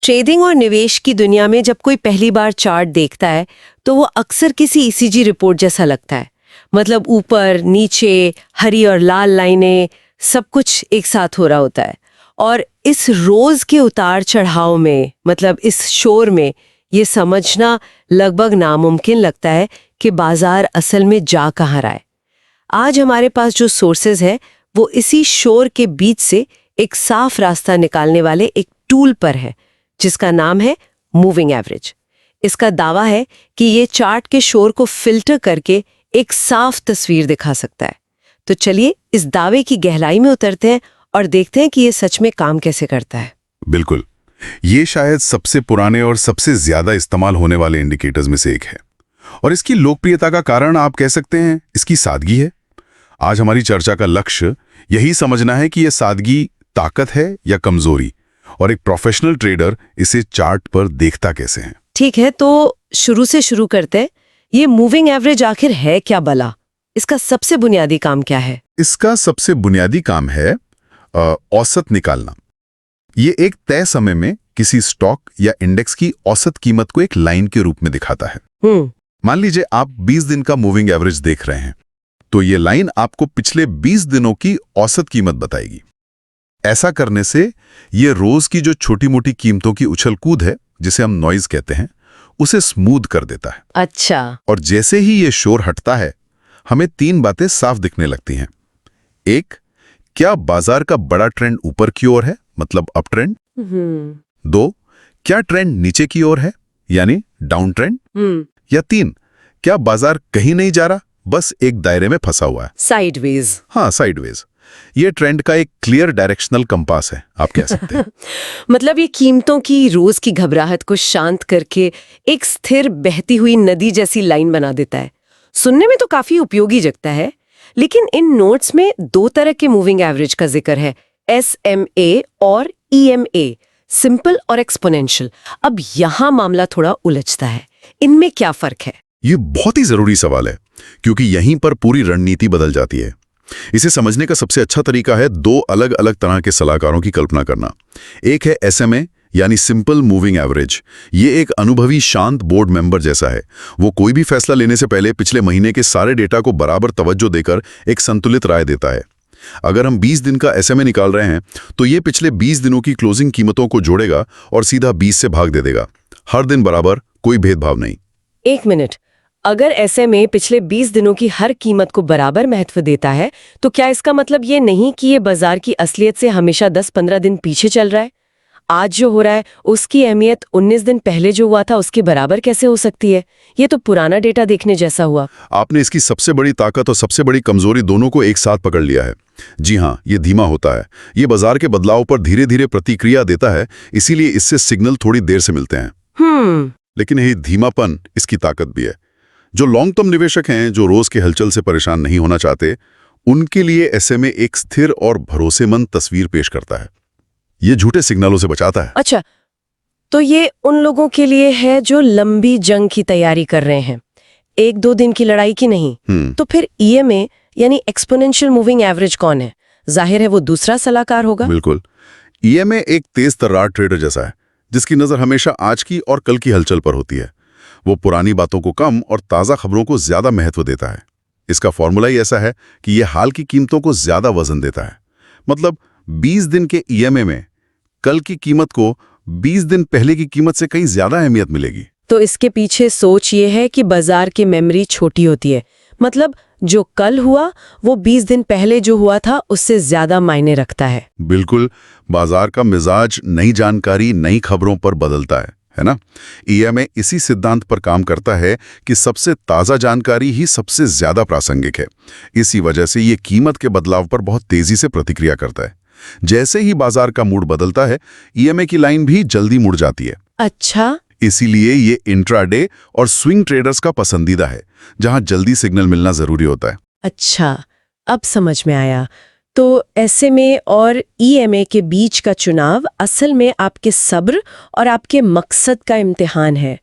Trading और निवेश की दुनिया में जब कोई पहली बार चार्ट देखता है तो वो अक्सर किसी ईसीजी रिपोर्ट जैसा लगता है। मतलब ऊपर नीचे हरी और लाल लाइनें, सब कुछ एक साथ हो रहा होता है। और इस रोज के उतार चढ़ाव में, मतलब इस शोर में, ये समझना लगभग नामुमकिन लगता है कि बाजार असल में जा कहाँ रहा है। आज हमारे पास जो सोर्सेज है वो इसी शोर के बीच से एक साफ रास्ता निकालने वाले एक टूल पर है जिसका नाम है मूविंग एवरेज। इसका दावा है कि ये चार्ट के शोर को फिल्टर करके एक साफ तस्वीर दिखा सकता है। तो चलिए इस दावे की गहराई में उतरते हैं और देखते हैं कि ये सच में काम कैसे करता है। बिल्कुल, ये शायद सबसे पुराने और सबसे ज्यादा इस्तेमाल होने वाले इंडिकेटर्स में से एक है और इसकी लोकप्रियता का कारण आप कह सकते हैं इसकी सादगी है। आज हमारी चर्चा का लक्ष्य यही समझना है कि यह सादगी ताकत है या कमजोरी, और एक प्रोफेशनल ट्रेडर इसे चार्ट पर देखता कैसे है। ठीक है, तो शुरू से शुरू करते हैं। ये मूविंग एवरेज आखिर है क्या भला? इसका सबसे बुनियादी काम क्या है? इसका सबसे बुनियादी काम है औसत निकालना। ये एक तय समय में किसी स्टॉक या इंडेक्स की औसत कीमत को एक लाइन के रूप में दिखाता है। मान लीजिए आप 20 दिन का मूविंग एवरेज देख रहे हैं, तो ये लाइन आपको पिछले 20 दिनों की औसत कीमत बताएगी। ऐसा करने से ये रोज की जो छोटी मोटी कीमतों की उछल कूद है, जिसे हम नॉइज कहते हैं, उसे स्मूथ कर देता है। अच्छा। और जैसे ही ये शोर हटता है, हमें 3 बातें साफ दिखने लगती हैं। एक, क्या बाजार का बड़ा ट्रेंड ऊपर की ओर है, मतलब अप ट्रेंड। 2, क्या ट्रेंड नीचे की ओर है, यानी डाउन ट्रेंड। या 3, क्या बाजार कहीं नहीं जा रहा, बस एक दायरे में फंसा हुआ है, साइडवेज। हाँ, साइडवेज। ये ट्रेंड का एक क्लियर डायरेक्शनल कंपास है, आप कह सकते हैं। मतलब ये कीमतों की रोज की घबराहट को शांत करके एक स्थिर बहती हुई नदी जैसी लाइन बना देता है। सुनने में तो काफी उपयोगी लगता है, लेकिन इन नोट्स में 2 तरह के मूविंग एवरेज का जिक्र है, SMA और EMA, सिंपल और एक्सपोनेंशियल। अब यहाँ मामला थोड़ा उलझता है, इनमें क्या फर्क है? ये बहुत ही जरूरी सवाल है, क्योंकि यहीं पर पूरी रणनीति बदल जाती है। इसे समझने का सबसे अच्छा तरीका है 2 अलग अलग तरह के सलाहकारों की कल्पना करना। एक है SMA, यानी सिंपल मूविंग एवरेज। ये एक अनुभवी शांत बोर्ड मेंबर जैसा है। वो कोई भी फैसला लेने से पहले पिछले महीने के सारे डेटा को बराबर तवज्जो देकर एक संतुलित राय देता है। अगर हम 20 दिन का SMA निकाल रहे हैं, तो ये पिछले 20 दिनों की क्लोजिंग कीमतों को जोड़ेगा और सीधा 20 से भाग दे देगा। हर दिन बराबर, कोई भेदभाव नहीं। 1 मिनट, अगर SMA पिछले 20 दिनों की हर कीमत को बराबर महत्व देता है, तो क्या इसका मतलब ये नहीं कि ये बाजार की असलियत से हमेशा 10-15 दिन पीछे चल रहा है? आज जो हो रहा है उसकी अहमियत 19 दिन पहले जो हुआ था उसके बराबर कैसे हो सकती है? ये तो पुराना डेटा देखने जैसा हुआ। आपने इसकी सबसे बड़ी ताकत और सबसे बड़ी कमजोरी दोनों को एक साथ पकड़ लिया है। जी हाँ, ये धीमा होता है। ये बाजार के बदलाव पर धीरे धीरे प्रतिक्रिया देता है, इसीलिए इससे सिग्नल थोड़ी देर से मिलते हैं। लेकिन यही धीमापन इसकी ताकत भी है। जो लॉन्ग टर्म निवेशक हैं, जो रोज के हलचल से परेशान नहीं होना चाहते, उनके लिए SMA एक स्थिर और भरोसेमंद तस्वीर पेश करता है। ये झूठे सिग्नलों से बचाता है। अच्छा, तो ये उन लोगों के लिए है जो लंबी जंग की तैयारी कर रहे हैं, 1-2 दिन की लड़ाई की नहीं। तो फिर EMA यानी एक्सपोनेंशियल मूविंग एवरेज कौन है? जाहिर है वो दूसरा सलाहकार होगा। बिल्कुल। EMA एक तेज तर्रार ट्रेडर जैसा है, जिसकी नजर हमेशा आज की और कल की हलचल पर होती है। वो पुरानी बातों को कम और ताज़ा खबरों को ज्यादा महत्व देता है। इसका फॉर्मूला ही ऐसा है कि ये हाल की कीमतों को ज्यादा वजन देता है। मतलब 20 दिन के EMA में कल की कीमत को 20 दिन पहले की कीमत से कहीं ज्यादा अहमियत मिलेगी। तो इसके पीछे सोच ये है कि बाजार की मेमोरी छोटी होती है। मतलब जो कल हुआ वो 20 दिन पहले जो हुआ था उससे ज्यादा मायने रखता है। बिल्कुल, बाजार का मिजाज नई जानकारी, नई खबरों पर बदलता है ना? EMA इसी सिद्धांत पर काम करता है कि सबसे ताज़ा जानकारी ही सबसे ज्यादा प्रासंगिक है। इसी वजह से ये कीमत के बदलाव पर बहुत तेजी से प्रतिक्रिया करता है। जैसे ही बाजार का मूड बदलता है, EMA की लाइन भी जल्दी मुड़ जाती है। अच्छा। इसीलिए ये इंट्राडे और स्विंग ट्रेडर्स का पसंदीदा है, जहां जल्दी सिग्नल मिलना जरूरी होता है। अच्छा, अब समझ में आया। तो SMA और EMA के बीच का चुनाव असल में आपके सब्र और आपके मकसद का इम्तिहान है।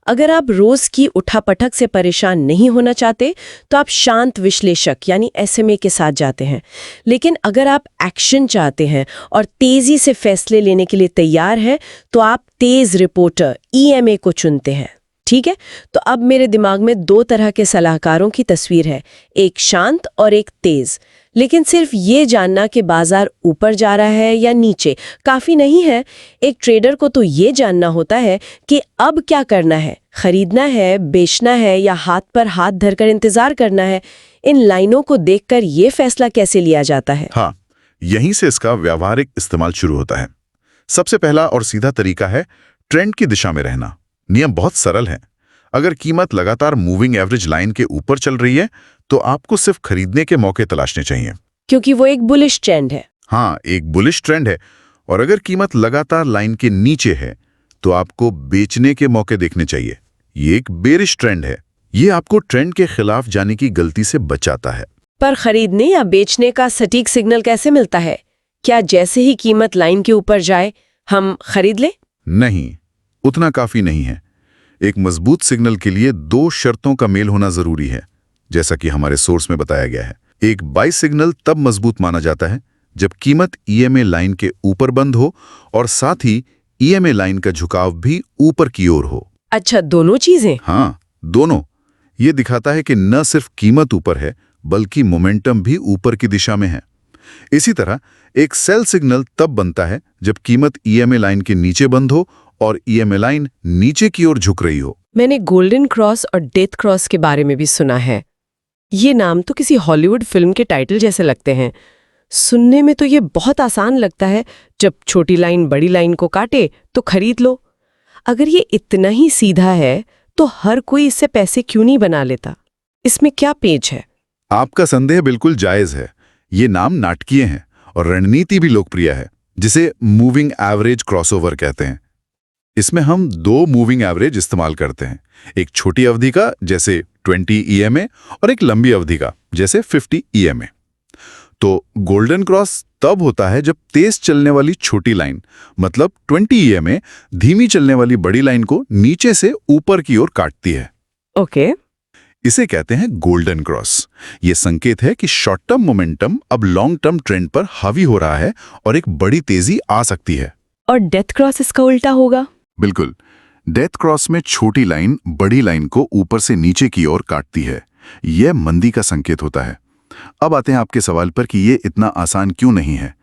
अगर आप रोज की उठापटक से परेशान नहीं होना चाहते तो आप शांत विश्लेषक यानी एसएमए के साथ जाते हैं। लेकिन अगर आप एक्शन चाहते हैं और तेजी से फैसले लेने के लिए तैयार हैं तो आप तेज रिपोर्टर ईएमए को चुनते हैं। ठीक है, तो अब मेरे दिमाग में दो तरह के सलाहकारों की तस्वीर है, एक शांत और एक तेज। लेकिन सिर्फ ये जानना कि बाजार ऊपर जा रहा है या नीचे काफी नहीं है। एक ट्रेडर को तो ये जानना होता है कि अब क्या करना है, खरीदना है, बेचना है या हाथ पर हाथ धरकर इंतजार करना है। इन लाइनों को देखकर ये फैसला कैसे लिया जाता है? हाँ, यहीं से इसका व्यावहारिक इस्तेमाल शुरू होता है। सबसे पहला और सीधा तरीका है ट्रेंड की दिशा में रहना। नियम बहुत सरल है। अगर कीमत लगातार मूविंग एवरेज लाइन के ऊपर चल रही है तो आपको सिर्फ खरीदने के मौके तलाशने चाहिए, क्योंकि वो एक बुलिश ट्रेंड है। हाँ, एक बुलिश ट्रेंड है। और अगर कीमत लगातार लाइन के नीचे है तो आपको बेचने के मौके देखने चाहिए। ये एक बेरिश ट्रेंड है। ये आपको ट्रेंड के खिलाफ जाने की गलती से बचाता है। पर खरीदने या बेचने का सटीक सिग्नल कैसे मिलता है? क्या जैसे ही कीमत लाइन के ऊपर जाए हम खरीद लें? नहीं, उतना काफी नहीं है। एक मजबूत सिग्नल के लिए दो शर्तों का मेल होना जरूरी है, जैसा कि हमारे सोर्स में बताया गया है। एक बाय सिग्नल तब मजबूत माना जाता है जब कीमत ईएमए लाइन के ऊपर बंद हो और साथ ही ईएमए लाइन का झुकाव भी ऊपर की ओर हो। अच्छा, दोनों चीजें? हाँ, दोनों। ये दिखाता है कि न सिर्फ कीमत ऊपर है बल्कि मोमेंटम भी ऊपर की दिशा में है। इसी तरह एक सेल सिग्नल तब बनता है जब कीमत ईएमए लाइन के नीचे बंद हो और ईएमए लाइन नीचे की ओर झुक रही हो। मैंने गोल्डन क्रॉस और डेथ क्रॉस के बारे में भी सुना है। ये नाम तो किसी हॉलीवुड फिल्म के टाइटल जैसे लगते हैं। सुनने में तो ये बहुत आसान लगता है, जब छोटी लाइन बड़ी लाइन को काटे तो खरीद लो। अगर ये इतना ही सीधा है तो हर कोई इससे पैसे क्यों नहीं बना लेता? इसमें क्या पेच है? आपका संदेह बिल्कुल जायज है। ये नाम नाटकीय हैं और रणनीति भी लोकप्रिय है, जिसे मूविंग एवरेज क्रॉसओवर कहते हैं। इसमें हम दो मूविंग एवरेज इस्तेमाल करते हैं, एक छोटी अवधि का जैसे 20 ईएमए और एक लंबी अवधि का जैसे 50 ईएमए। तो गोल्डन क्रॉस तब होता है जब तेज चलने वाली छोटी लाइन मतलब 20 ईएमए धीमी चलने वाली बड़ी लाइन को नीचे से ऊपर की ओर काटती है। ओके। इसे कहते हैं गोल्डन क्रॉस। ये संकेत है कि शॉर्ट टर्म मोमेंटम अब लॉन्ग टर्म ट्रेंड पर हावी हो रहा है और एक बड़ी तेजी आ सकती है। और डेथ क्रॉस इसका उल्टा होगा? बिल्कुल। डेथ क्रॉस में छोटी लाइन बड़ी लाइन को ऊपर से नीचे की ओर काटती है। यह मंदी का संकेत होता है। अब आते हैं आपके सवाल पर कि ये इतना आसान क्यों नहीं है।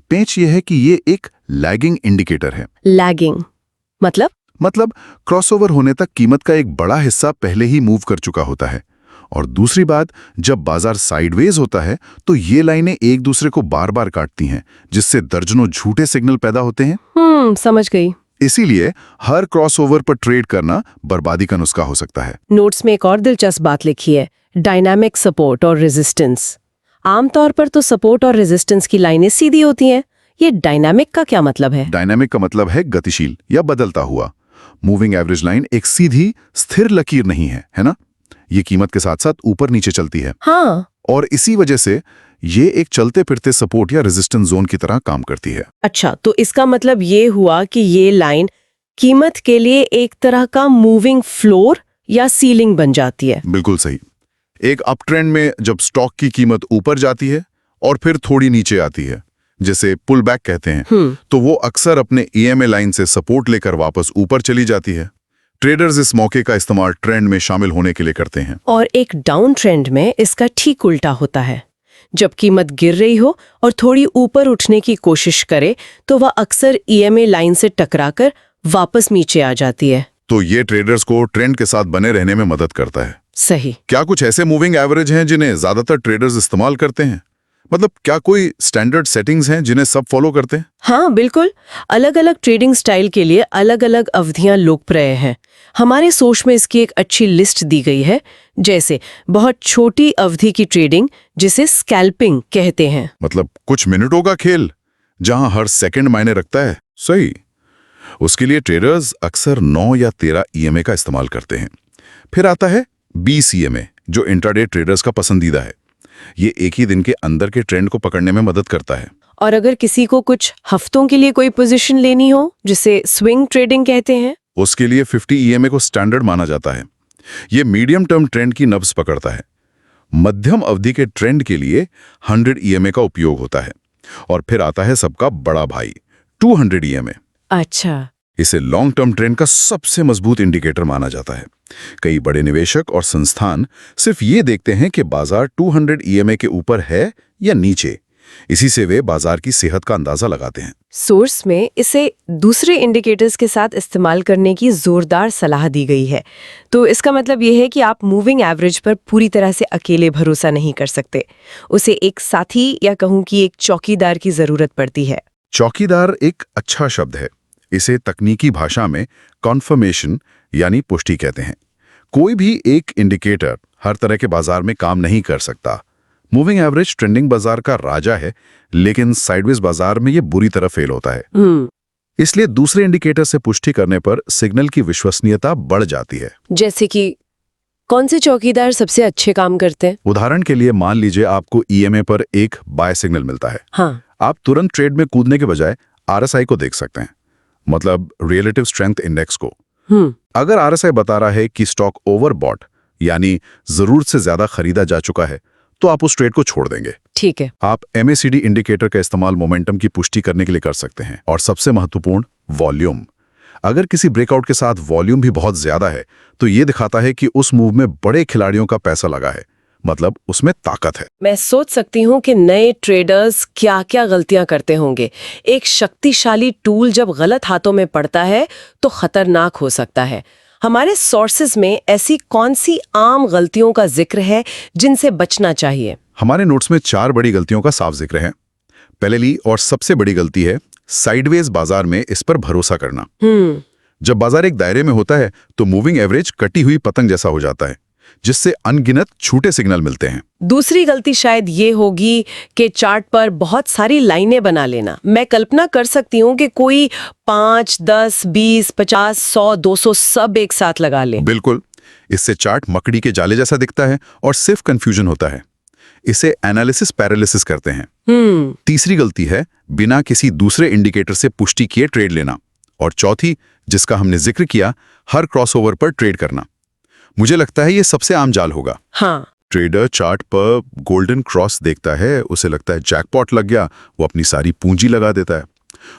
पेच यह है कि ये एक लैगिंग इंडिकेटर है। लैगिंग मतलब क्रॉसओवर होने तक कीमत का एक बड़ा हिस्सा पहले ही मूव कर चुका होता है। और दूसरी बात, जब बाजार साइडवेज होता है तो ये लाइनें एक दूसरे को बार बार काटती हैं, जिससे दर्जनों झूठे सिग्नल पैदा होते हैं। समझ गई। इसीलिए हर क्रॉसओवर पर ट्रेड करना बर्बादी का नुस्खा हो सकता है। नोट्स में एक और दिलचस्प बात लिखी है, डायनामिक सपोर्ट और रेजिस्टेंस। आमतौर पर तो सपोर्ट और रेजिस्टेंस की लाइनें सीधी होती हैं। ये डायनामिक का क्या मतलब है? डायनामिक का मतलब है गतिशील या बदलता हुआ। मूविंग एवरेज लाइन एक सीधी स्थिर लकीर नहीं है, है ना? ये कीमत के साथ साथ ऊपर नीचे चलती है। हाँ। और इसी वजह से ये एक चलते फिरते सपोर्ट या रेजिस्टेंस जोन की तरह काम करती है। अच्छा, तो इसका मतलब ये हुआ कि ये लाइन कीमत के लिए एक तरह का मूविंग फ्लोर या सीलिंग बन जाती है। बिल्कुल सही। एक अप ट्रेंड में जब स्टॉक की कीमत ऊपर जाती है और फिर थोड़ी नीचे आती है, जैसे पुल बैक कहते हैं, तो वो अक्सर अपने ईएमए लाइन से सपोर्ट लेकर वापस ऊपर चली जाती है। ट्रेडर्स इस मौके का इस्तेमाल ट्रेंड में शामिल होने के लिए करते हैं। और एक डाउन ट्रेंड में इसका ठीक उल्टा होता है। जब कीमत गिर रही हो और थोड़ी ऊपर उठने की कोशिश करे तो वह अक्सर ईएमए लाइन से टकराकर वापस नीचे आ जाती है। तो ये ट्रेडर्स को ट्रेंड के साथ बने रहने में मदद करता है। सही। क्या कुछ ऐसे मूविंग एवरेज हैं जिन्हें ज्यादातर ट्रेडर्स इस्तेमाल करते हैं? मतलब क्या कोई स्टैंडर्ड सेटिंग्स हैं जिन्हें सब फॉलो करते हैं? हाँ बिल्कुल। अलग अलग ट्रेडिंग स्टाइल के लिए अलग अलग अवधियां लोकप्रिय हैं। हमारे सोच में इसकी एक अच्छी लिस्ट दी गई है, जैसे बहुत छोटी अवधि की ट्रेडिंग जिसे स्कैल्पिंग कहते हैं। मतलब कुछ मिनटों का खेल जहां हर सेकंड मायने रखता है। सही। उसके लिए ट्रेडर्स अक्सर 9 या 13 ईएमए का इस्तेमाल करते हैं। फिर आता है 20 ईएमए, जो इंट्राडे ट्रेडर्स का पसंदीदा है। ये एक ही दिन के अंदर के ट्रेंड को पकड़ने में मदद करता है। और अगर किसी को कुछ हफ्तों के लिए कोई पोजीशन लेनी हो, जिसे स्विंग ट्रेडिंग कहते हैं, उसके लिए 50 EMA को स्टैंडर्ड माना जाता है। ये मीडियम टर्म ट्रेंड की नब्ज पकड़ता है। मध्यम अवधि के ट्रेंड के लिए 100 EMA का उपयोग होता है। और फिर आता है सबका बड़ा भाई 200 EMA। अच्छा, इसे लॉन्ग टर्म ट्रेंड का सबसे मजबूत इंडिकेटर माना जाता है। कई बड़े निवेशक और संस्थान सिर्फ ये देखते हैं कि बाजार 200 EMA के ऊपर है या नीचे। इसी से वे बाजार की सेहत का अंदाजा लगाते हैं। सोर्स में इसे दूसरे इंडिकेटर्स के साथ इस्तेमाल करने की जोरदार सलाह दी गई है। तो इसका मतलब ये है कि आप मूविंग एवरेज पर पूरी तरह से अकेले भरोसा नहीं कर सकते। उसे एक साथी या कहूं कि एक चौकीदार की जरूरत पड़ती है। चौकीदार एक अच्छा शब्द है। इसे तकनीकी भाषा में कॉन्फर्मेशन यानी पुष्टि कहते हैं। कोई भी एक इंडिकेटर हर तरह के बाजार में काम नहीं कर सकता। मूविंग एवरेज ट्रेंडिंग बाजार का राजा है, लेकिन साइडवेज बाजार में ये बुरी तरह फेल होता है। इसलिए दूसरे इंडिकेटर से पुष्टि करने पर सिग्नल की विश्वसनीयता बढ़ जाती है। जैसे कि कौन से चौकीदार सबसे अच्छे काम करते हैं? उदाहरण के लिए मान लीजिए आपको EMA पर एक बाय सिग्नल मिलता है। हाँ। आप तुरंत ट्रेड में कूदने के बजाय RSI को देख सकते हैं, मतलब रिलेटिव स्ट्रेंथ इंडेक्स को। अगर RSI बता रहा है कि स्टॉक ओवरबॉट यानी जरूरत से ज्यादा खरीदा जा चुका है, तो आप उस ट्रेड को छोड़ देंगे। ठीक है। आप MACD इंडिकेटर का इस्तेमाल मोमेंटम की पुष्टि करने के लिए कर सकते हैं। और सबसे महत्वपूर्ण, वॉल्यूम। अगर किसी ब्रेकआउट के साथ वॉल्यूम भी बहुत ज्यादा है, तो ये दिखाता है कि उस मूव में बड़े खिलाड़ियों का पैसा लगा है, मतलब उसमें ताकत है। मैं सोच सकती हूँ कि नए ट्रेडर्स क्या क्या गलतियां करते होंगे। एक शक्तिशाली टूल जब गलत हाथों में पड़ता है तो खतरनाक हो सकता है। हमारे सोर्सेज में ऐसी कौन सी आम गलतियों का जिक्र है जिनसे बचना चाहिए? हमारे नोट्स में 4 बड़ी गलतियों का साफ जिक्र है। पहली और सबसे बड़ी गलती है साइडवेज बाजार में इस पर भरोसा करना। जब बाजार एक दायरे में होता है तो मूविंग एवरेज कटी हुई पतंग जैसा हो जाता है, जिससे अनगिनत छूटे सिग्नल मिलते हैं। दूसरी गलती शायद ये होगी कि चार्ट पर बहुत सारी लाइनें बना लेना। मैं कल्पना कर सकती हूँ कि कोई 5, 10, 20, 50, 100, 200 सब एक साथ लगा ले। बिल्कुल, इससे चार्ट मकड़ी के जाले जैसा दिखता है और सिर्फ कंफ्यूजन होता है। इसे एनालिसिस पैरालिसिस कहते हैं। तीसरी गलती है बिना किसी दूसरे इंडिकेटर से पुष्टि किए ट्रेड लेना। और चौथी, जिसका हमने जिक्र किया, हर क्रॉसओवर पर ट्रेड करना। मुझे लगता है ये सबसे आम जाल होगा। हाँ। ट्रेडर चार्ट पर गोल्डन क्रॉस देखता है, उसे लगता है जैकपॉट लग गया, वो अपनी सारी पूंजी लगा देता है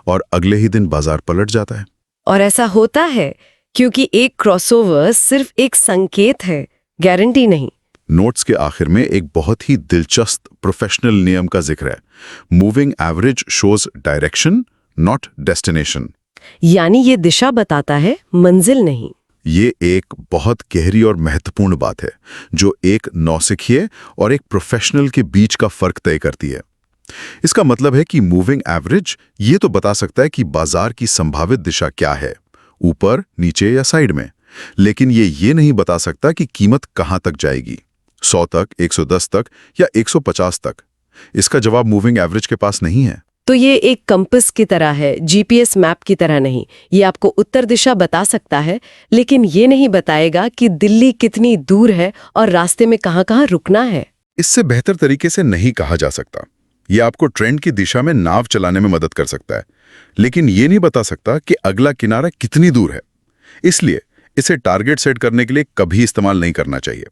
और अगले ही दिन बाजार पलट जाता है। और ऐसा होता है क्योंकि एक क्रॉसओवर सिर्फ एक संकेत है, गारंटी नहीं। नोट्स के आखिर में एक बहुत ही दिलचस्प प्रोफेशनल नियम का जिक्र है। Moving average shows direction not destination. यानी ये दिशा बताता है, मंजिल नहीं। ये एक बहुत गहरी और महत्वपूर्ण बात है जो एक नौसिखिए और एक प्रोफेशनल के बीच का फर्क तय करती है। इसका मतलब है कि मूविंग एवरेज ये तो बता सकता है कि बाजार की संभावित दिशा क्या है, ऊपर, नीचे या साइड में, लेकिन ये नहीं बता सकता कि कीमत कहां तक जाएगी, 100 तक, 110 तक या 150 तक। इसका जवाब मूविंग एवरेज के पास नहीं है। तो ये एक कंपास की तरह है, GPS मैप की तरह नहीं। ये आपको उत्तर दिशा बता सकता है, लेकिन ये नहीं बताएगा कि दिल्ली कितनी दूर है और रास्ते में कहाँ-कहाँ रुकना है। इससे बेहतर तरीके से नहीं कहा जा सकता। ये आपको ट्रेंड की दिशा में नाव चलाने में मदद कर सकता है, लेकिन ये नहीं बता सकता कि अगला किनारा कितनी दूर है। इसलिए इसे टारगेट सेट करने के लिए कभी इस्तेमाल नहीं करना चाहिए।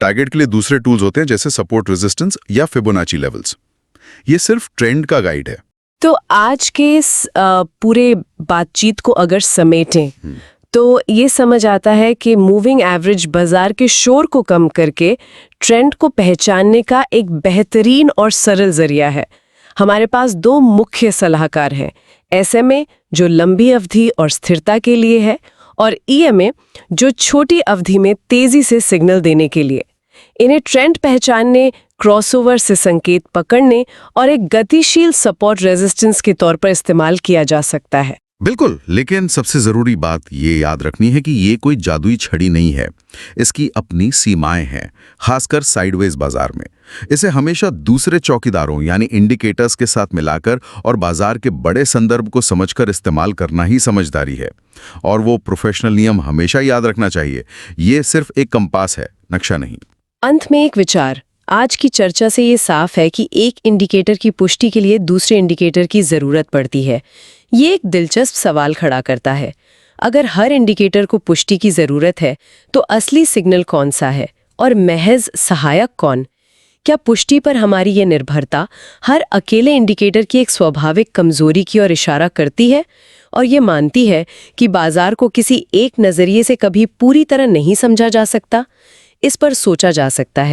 टारगेट के लिए दूसरे टूल्स होते हैं, जैसे सपोर्ट रेजिस्टेंस या फिबोनाची लेवल्स। ये सिर्फ ट्रेंड का गाइड है। तो आज के इस पूरे बातचीत को अगर समेटें तो ये समझ आता है कि मूविंग एवरेज बाजार के शोर को कम करके ट्रेंड को पहचानने का एक बेहतरीन और सरल जरिया है। हमारे पास 2 मुख्य सलाहकार हैं, SMA जो लंबी अवधि और स्थिरता के लिए है, और EMA जो छोटी अवधि में तेजी से सिग्नल देने के लिए। इन्हें ट्रेंड पहचानने, क्रॉसओवर से संकेत पकड़ने और एक गतिशील सपोर्ट रेजिस्टेंस के तौर पर इस्तेमाल किया जा सकता है। बिल्कुल, लेकिन सबसे जरूरी बात ये याद रखनी है कि ये कोई जादुई छड़ी नहीं है। इसकी अपनी सीमाएं हैं, खासकर साइडवेज बाजार में। इसे हमेशा दूसरे चौकीदारों यानी इंडिकेटर्स के साथ मिलाकर और बाजार के बड़े संदर्भ को समझकर इस्तेमाल करना ही समझदारी है। और वो प्रोफेशनल नियम हमेशा याद रखना चाहिए, ये सिर्फ एक कंपास है, नक्शा नहीं। अंत में एक विचार। आज की चर्चा से ये साफ है कि एक इंडिकेटर की पुष्टि के लिए दूसरे इंडिकेटर की जरूरत पड़ती है। ये एक दिलचस्प सवाल खड़ा करता है। अगर हर इंडिकेटर को पुष्टि की जरूरत है तो असली सिग्नल कौन सा है और महज सहायक कौन? क्या पुष्टि पर हमारी ये निर्भरता हर अकेले इंडिकेटर की एक स्वाभाविक कमजोरी की ओर इशारा करती है और ये मानती है कि बाजार को किसी एक नजरिए से कभी पूरी तरह नहीं समझा जा सकता? इस पर सोचा जा सकता है।